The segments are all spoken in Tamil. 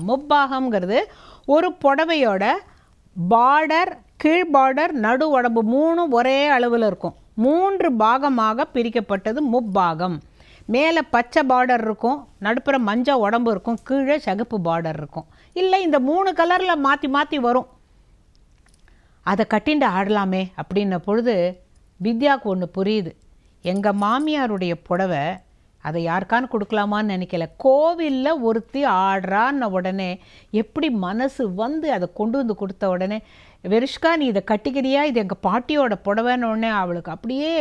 முப்பாகம்ங்கிறது ஒரு புடவையோட பார்டர், கீழ் பார்டர், நடு உடம்பு 3 ஒரே அளவில் இருக்கும். 3 பாகமாக பிரிக்கப்பட்டது முப்பாகம். மேலே பச்சை பார்டர் இருக்கும், நடுப்புற மஞ்சள் உடம்பு இருக்கும், கீழே சிகப்பு பார்டர் இருக்கும். இல்லை இந்த 3 கலரில் மாற்றி மாற்றி வரும். அதை கட்டிண்டு ஆடலாமே அப்படின்ன பொழுது வித்யாவுக்கு ஒன்று புரியுது. எங்கள் மாமியாருடைய புடவை அதை யாருக்கான்னு கொடுக்கலாமான்னு நினைக்கல. கோவிலில் ஒருத்தி ஆடுறான்னு உடனே எப்படி மனசு வந்து அதை கொண்டு வந்து கொடுத்த உடனே, வெரிஷ்கா நீ இதை கட்டிக்கிறியா, இது எங்கள் பாட்டியோட புடவைன்னு உடனே அவளுக்கு அப்படியே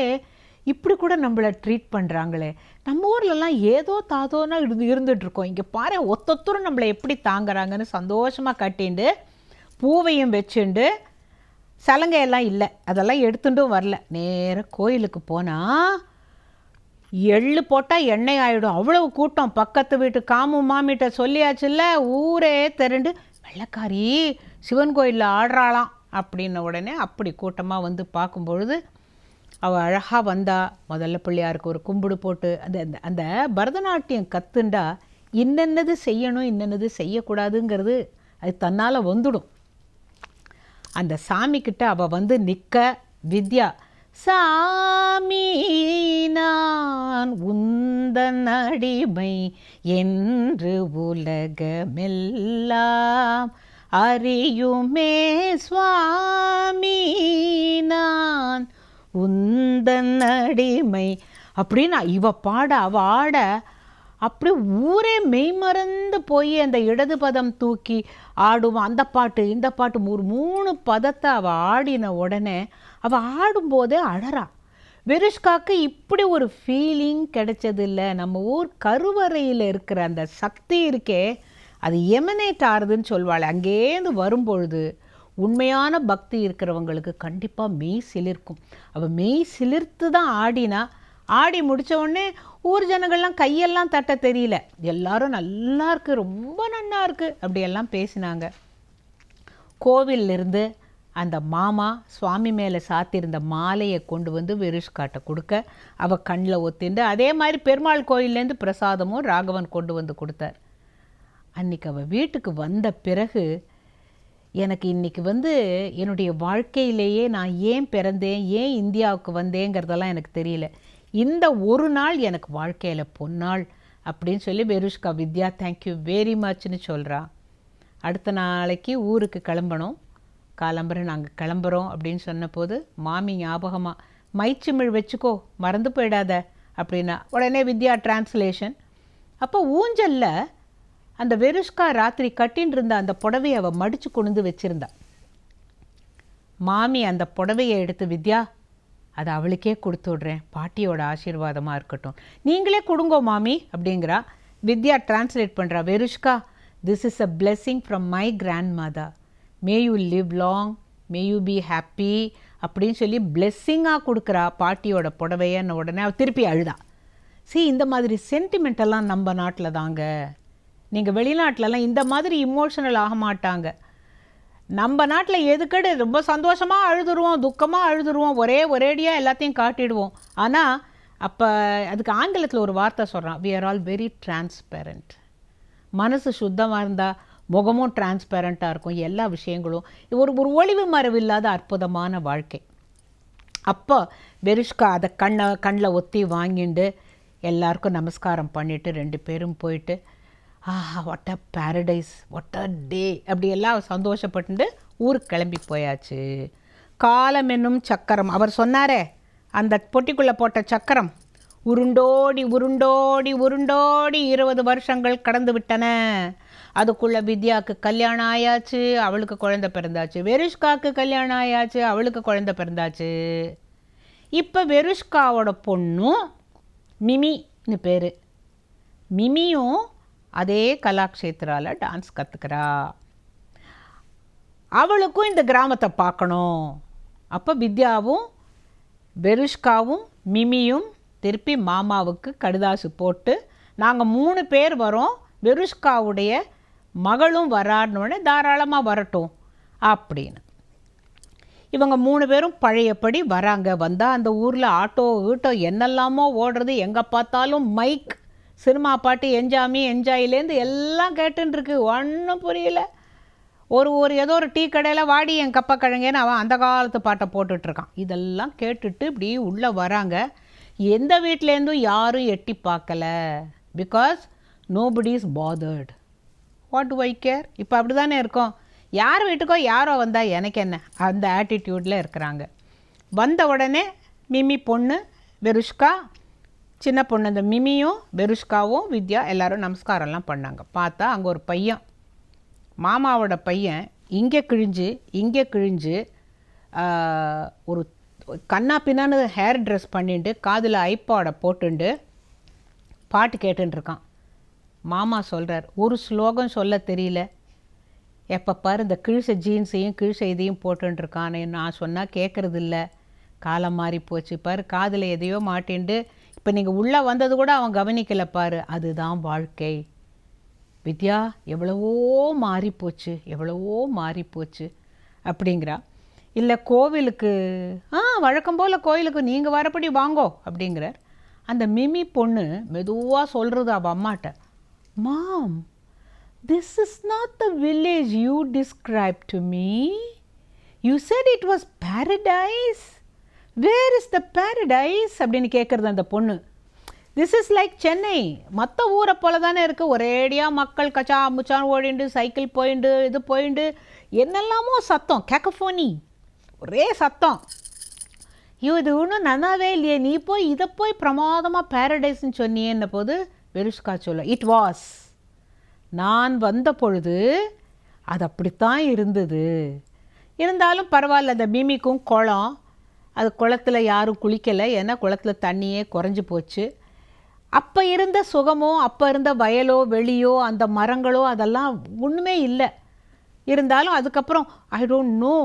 இப்படி கூட நம்மளை ட்ரீட் பண்ணுறாங்களே, நம்ம ஊர்லலாம் ஏதோ தாதோன்னா இருந்துகிட்ருக்கோம், இங்கே பாரு ஒத்தொத்தரும் நம்மளை எப்படி தாங்குறாங்கன்னு சந்தோஷமாக கட்டிண்டு பூவையும் வச்சுண்டு, சலங்கையெல்லாம் இல்லை அதெல்லாம் எடுத்துட்டும் வரல. நேராக கோயிலுக்கு போனால் எள்ளு போட்டால் எண்ணெய் ஆகிடும், அவ்வளவு கூட்டம். பக்கத்து வீட்டு காமு மாமிகிட்ட சொல்லியாச்சுல்ல, ஊரே திரண்டு வெள்ளைக்காரி சிவன் கோயிலில் ஆடுறாளாம் அப்படின்ன உடனே அப்படி கூட்டமாக வந்து பார்க்கும்பொழுது அவள் அழகாக வந்தா. முதல்ல பிள்ளையாருக்கு ஒரு கும்பிடு போட்டு அந்த அந்த பரதநாட்டியம் கற்றுண்டா இன்னென்னது செய்யணும் இன்னென்னது செய்யக்கூடாதுங்கிறது அது தன்னால் வந்துடும். அந்த சாமிக்கிட்ட அவள் வந்து நிற்க வித்யா, சாமி நான் உந்தன் அடிமை என்று உலகமெல்லாம் அறியுமே சுவாமி நான் உந்தன் அடிமை அப்படின்னு இவ பாட அவ ஆட அப்படி ஊரே மெய்மறந்து போய் அந்த இடது பதம் தூக்கி ஆடுவான். அந்த பாட்டு இந்த பாட்டு 3 பதத்தை அவள் ஆடின உடனே அவள் ஆடும்போதே அழறா. வெரிஷ்காவுக்கு இப்படி ஒரு ஃபீலிங் கிடைச்சதில்லை. நம்ம ஊர் கருவறையில் இருக்கிற அந்த சக்தி இருக்கே அது எமனேட் ஆறுதுன்னு சொல்வாள். அங்கேருந்து வரும்பொழுது உண்மையான பக்தி இருக்கிறவங்களுக்கு கண்டிப்பாக மெய் சிலிர்க்கும். அவள் மெய் சிலிர்த்து தான் ஆடினா. ஆடி முடித்த உடனே ஊர் ஜனங்கள்லாம் கையெல்லாம் தட்ட தெரியல, எல்லாரும் நல்லா இருக்கு, ரொம்ப நல்லா இருக்குது அப்படியெல்லாம் பேசினாங்க. கோவிலிருந்து அந்த மாமா சுவாமி மேலே சாத்தியிருந்த மாலையை கொண்டு வந்து வெரிஷ்காட்ட கொடுக்க அவள் கண்ணில் ஒத்திண்டு, அதே மாதிரி பெருமாள் கோயிலேருந்து பிரசாதமும் ராகவன் கொண்டு வந்து கொடுத்தார். அன்றைக்கி அவள் வீட்டுக்கு வந்த பிறகு எனக்கு இன்றைக்கி வந்து என்னுடைய வாழ்க்கையிலேயே நான் ஏன் பிறந்தேன், ஏன் இந்தியாவுக்கு வந்தேங்கிறதெல்லாம் எனக்கு தெரியல. இந்த ஒரு நாள் எனக்கு வாழ்க்கையில் பொன்னாள் அப்படின்னு சொல்லி வெரிஷ்கா வித்யா தேங்க்யூ வெரி மச்னு சொல்கிறா. அடுத்த நாளைக்கு ஊருக்கு கிளம்பணும். காலம்பரை நாங்கள் கிளம்புறோம் அப்படின்னு சொன்னபோது மாமி ஞாபகமாக மைச்சிமிழ் வச்சுக்கோ மறந்து போயிடாத அப்படின்னா உடனே வித்யா டிரான்ஸ்லேஷன். அப்போ ஊஞ்சலில் அந்த வெரிஷ்கா ராத்திரி கட்டின்னு இருந்த அந்த புடவையை அவள் மடித்து கொண்டு வச்சுருந்தா. மாமி அந்த புடவையை எடுத்து, வித்யா அதை அவளுக்கே கொடுத்து விட்றேன், பாட்டியோட ஆசீர்வாதமாக இருக்கட்டும், நீங்களே கொடுங்கோ மாமி அப்படிங்கிறா. வித்யா டிரான்ஸ்லேட் பண்ணுறா, Verushka this is a blessing from my grand, may you live long, may you be happy அப்படின்னு சொல்லி பிளெஸ்ஸிங்காக கொடுக்குறா பாட்டியோட புடவையன்னு. உடனே அவள் திருப்பி அழுதா. இந்த மாதிரி சென்டிமெண்டெல்லாம் நம்ம நாட்டில் தாங்க, நீங்கள் வெளிநாட்டிலலாம் இந்த மாதிரி இமோஷனல் ஆக மாட்டாங்க. நம்ம நாட்டில் எதுக்கடு ரொம்ப சந்தோஷமாக அழுதுருவோம், துக்கமாக அழுதுருவோம், ஒரேடியாக எல்லாத்தையும் காட்டிடுவோம். ஆனால் அப்போ அதுக்கு ஆங்கிலத்தில் ஒரு வார்த்தை சொல்கிறான், we are all very transparent. மனசு சுத்தமாக இருந்தால் முகமும் டிரான்ஸ்பேரண்ட்டாக இருக்கும், எல்லா விஷயங்களும் ஒரு ஒளிவு மறைவு இல்லாத அற்புதமான வாழ்க்கை. அப்போ வெரிஷ்கா அதை கண்ணில் ஒத்தி வாங்கிண்டு எல்லாருக்கும் நமஸ்காரம் பண்ணிவிட்டு 2 பேரும் போயிட்டு, what a paradise, what a day அப்படி எல்லாம் சந்தோஷப்பட்டு ஊருக்கு கிளம்பி போயாச்சு. காலம் என்னும் சக்கரம், அவர் சொன்னாரே அந்த பொட்டிக்குள்ளே போட்ட சக்கரம் உருண்டோடி உருண்டோடி உருண்டோடி 20 வருஷங்கள் கடந்து விட்டன. அதுக்குள்ளே வித்யாவுக்கு கல்யாணம் ஆயாச்சு, அவளுக்கு குழந்தை பிறந்தாச்சு. வெரிஷ்காவுக்கு கல்யாணம் ஆயாச்சு, அவளுக்கு குழந்தை பிறந்தாச்சு. இப்போ வெரிஷ்காவோட பொண்ணும் மிமின்னு பேர். மிமியும் அதே கலாக்ஷேத்ராவில் டான்ஸ் கற்றுக்கிறா. அவளுக்கும் இந்த கிராமத்தை பார்க்கணும். அப்போ வித்யாவும் வெரிஷ்காவும் மிமியும் திருப்பி மாமாவுக்கு கடிதாசு போட்டு, நாங்கள் 3 பேர் வரோம், வெரிஷ்காவுடைய மகளும் வரான்னு, தாராளமாக வரட்டும் அப்படின்னு. இவங்க 3 பேரும் பழையபடி வராங்க. வந்தால் அந்த ஊரில் ஆட்டோ என்னெல்லாமோ ஓடுறது, எங்கே பார்த்தாலும் மைக், சினிமா பாட்டு என்ஜாமி என்ஜாயிலேருந்து எல்லாம் கேட்டுருக்கு. ஒன்றும் புரியல. ஒரு ஏதோ ஒரு டீ கடையில் வாடி என் கப்பக்கிழங்கன்னு அவன் அந்த காலத்து பாட்டை போட்டுட்ருக்கான். இதெல்லாம் கேட்டுட்டு இப்படி உள்ளே வராங்க. எந்த வீட்டிலேருந்தும் யாரும் எட்டி பார்க்கல. Because nobody is bothered. What to I care? இப்போ அப்படி தானே இருக்கோம். யார் வீட்டுக்கோ யாரோ வந்தால் எனக்கு என்ன, அந்த ஆட்டிடியூடில் இருக்கிறாங்க. வந்த உடனே மிமி பொண்ணு வெருஷ்கா, சின்ன பொண்ணு அந்த மிமியும் வெருஷ்காவும் வித்யா எல்லோரும் நமஸ்காரம்லாம் பண்ணாங்க. பார்த்தா அங்கே ஒரு பையன், மாமாவோட பையன், இங்கே கிழிஞ்சு ஒரு கண்ணா பின்னான்னு ஹேர் ட்ரெஸ் பண்ணிட்டு காதில் ஐபாடை போட்டுண்டு பாட்டு கேட்டுருக்கான். மாமா சொல்கிறார், ஒரு ஸ்லோகம் சொல்ல தெரியல, எப்போ பாரு இந்த கிழிச ஜீன்ஸையும் கிழிச இதையும் போட்டுருக்கான். நான் சொன்னால் கேட்குறது இல்லை, காலம் மாறி போச்சு பாரு, காதில் எதையோ மாட்டின்ட்டு இப்போ நீங்கள் உள்ளே வந்தது கூட அவன் கவனிக்கலை பாரு. அதுதான் வாழ்க்கை வித்யா, எவ்வளவோ மாறிப்போச்சு அப்படிங்கிறா. இல்லை கோவிலுக்கு வழக்கம் போல் கோவிலுக்கு நீங்கள் வரப்படி வாங்கோ அப்படிங்கிறார். அந்த மிமி பொண்ணு மெதுவாக சொல்கிறது அவள் அம்மாட்ட, மாம், this is not the village you described to me. You said it was paradise. Where is the paradise? அப்படின்னு கேட்குறது அந்த பொண்ணு. திஸ் இஸ் லைக் சென்னை, மற்ற ஊரை போல தானே இருக்குது. ஒரேடியாக மக்கள் கச்சா முச்சான் ஓடிண்டு, சைக்கிள் போயிண்டு, இது போயிண்டு, என்னெல்லாமோ சத்தம், கேக்கஃபோனி, ஒரே சத்தம். இது ஒன்றும் நல்லாவே இல்லையே, நீ போய் இதை போய் பிரமாதமாக பேரடைஸ்ன்னு சொன்னியேன்ன போது வெருஷ்கா சொல்ல, இட் வாஸ், நான் வந்த பொழுது அது அப்படித்தான் இருந்தது. இருந்தாலும் பரவாயில்ல, அந்த மிமிக்கும் குளம், அது குளத்தில் யாரும் குளிக்கலை, ஏன்னா குளத்தில் தண்ணியே குறைஞ்சி போச்சு. அப்போ இருந்த சுகமோ, அப்போ இருந்த வயலோ வெளியோ அந்த மரங்களோ அதெல்லாம் ஒன்றுமே இல்லை. இருந்தாலும் அதுக்கப்புறம் I don't know,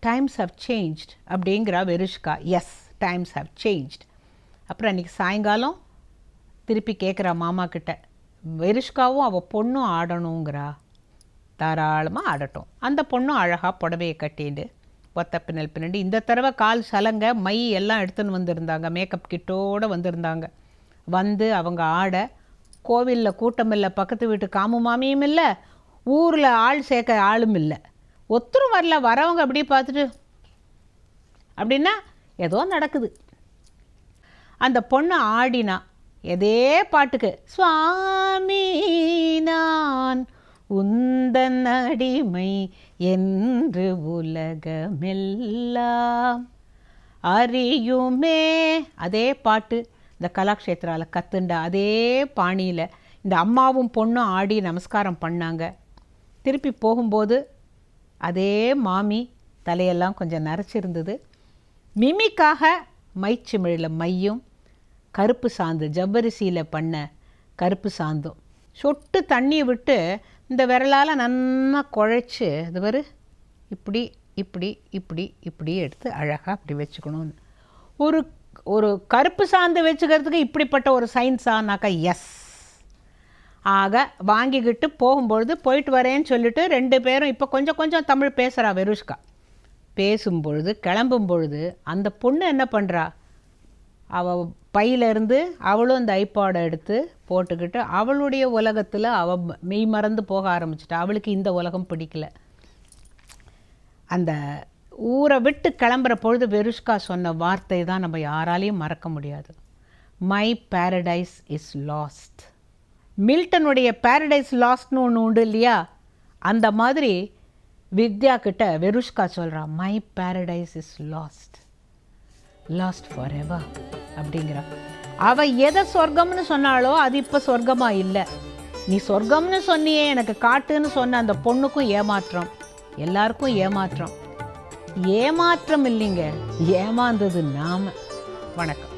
times have changed அப்படிங்கிறா Verushka. Yes, times have changed. அப்புறம் அன்றைக்கி சாயங்காலம் திருப்பி கேட்குறா மாமா கிட்ட, வெருஷ்காவும் அவள் பொண்ணும் ஆடணுங்கிறா. தாராளமாக ஆடட்டும். அந்த பொண்ணும் அழகாக புடவையை கட்டிண்டு ஒத்த பின்னல் பின்னாடி, இந்த தடவை கால் சலங்க மை எல்லாம் எடுத்துன்னு வந்திருந்தாங்க, மேக்கப் கிட்டோடு வந்திருந்தாங்க. வந்து அவங்க ஆட, கோவிலில் கூட்டம் இல்லை, பக்கத்து வீட்டு காமு மாமியும் இல்லை, ஊரில் ஆள் சேர்க்க ஆளும் இல்லை, ஒத்தரும் வரல. வரவங்க அப்படியே பார்த்துட்டு அப்படின்னா ஏதோ நடக்குது. அந்த பொண்ணு ஆடினா எதே பாட்டுக்கு, சுவாமி நான் உந்தன் அடிமை என்று உலகமெல்லாம் அறியுமே, அதே பாட்டு இந்த கலாக்ஷேத்ராவில் கத்துண்டா அதே பாணியில் இந்த அம்மாவும் பொண்ணும் ஆடி நமஸ்காரம் பண்ணாங்க. திருப்பி போகும்போது அதே மாமி தலையெல்லாம் கொஞ்சம் நரைச்சிருந்தது. மிமிக்காக மைச்சிமிழில் மையும் கருப்பு சாந்து, ஜவ்வரிசியில் பண்ண கருப்பு சாந்தும் சொட்டு தண்ணி விட்டு இந்த விரலால் நல்லா குழைச்சி, அது வரு இப்படி இப்படி இப்படி இப்படி எடுத்து அழகாக அப்படி வச்சுக்கணும்னு. ஒரு ஒரு கருப்பு சாந்து வச்சுக்கிறதுக்கு இப்படிப்பட்ட ஒரு சயின்ஸானாக்கா எஸ். ஆக வாங்கிக்கிட்டு போகும்பொழுது போயிட்டு வரேன்னு சொல்லிட்டு 2 பேரும் இப்போ கொஞ்சம் கொஞ்சம் தமிழ் பேசுகிறா வெருஷ்கா. பேசும்பொழுது கிளம்பும் பொழுது அந்த பொண்ணு என்ன பண்ணுறா, அவள் பையிலேருந்து அவளும் அந்த ஐபாடை எடுத்து போட்டுக்கிட்டு அவளுடைய உலகத்தில் அவள் மெய் மறந்து போக ஆரம்பிச்சிட்டா. அவளுக்கு இந்த உலகம் பிடிக்கல. அந்த ஊரை விட்டு கிளம்புற பொழுது வெருஷ்கா சொன்ன வார்த்தை தான் நம்ம யாராலையும் மறக்க முடியாது. My paradise is lost. மில்டனுடைய பேரடைஸ் லாஸ்ட்னு ஒன்று உண்டு இல்லையா, அந்த மாதிரி வித்யா கிட்ட வெருஷ்கா சொல்கிறா, my paradise is lost, lost forever அப்படிங்கிறா. அவள் எதை சொர்க்கம்னு சொன்னாலோ அது இப்போ சொர்க்கமாக இல்லை. நீ சொர்க்கம்னு சொன்னியே எனக்கு காட்டுன்னு சொன்ன அந்த பொண்ணுக்கும் ஏமாற்றம், எல்லாருக்கும் ஏமாற்றம். ஏமாற்றம் இல்லைங்க, ஏமாந்தது நாம. வணக்கம்.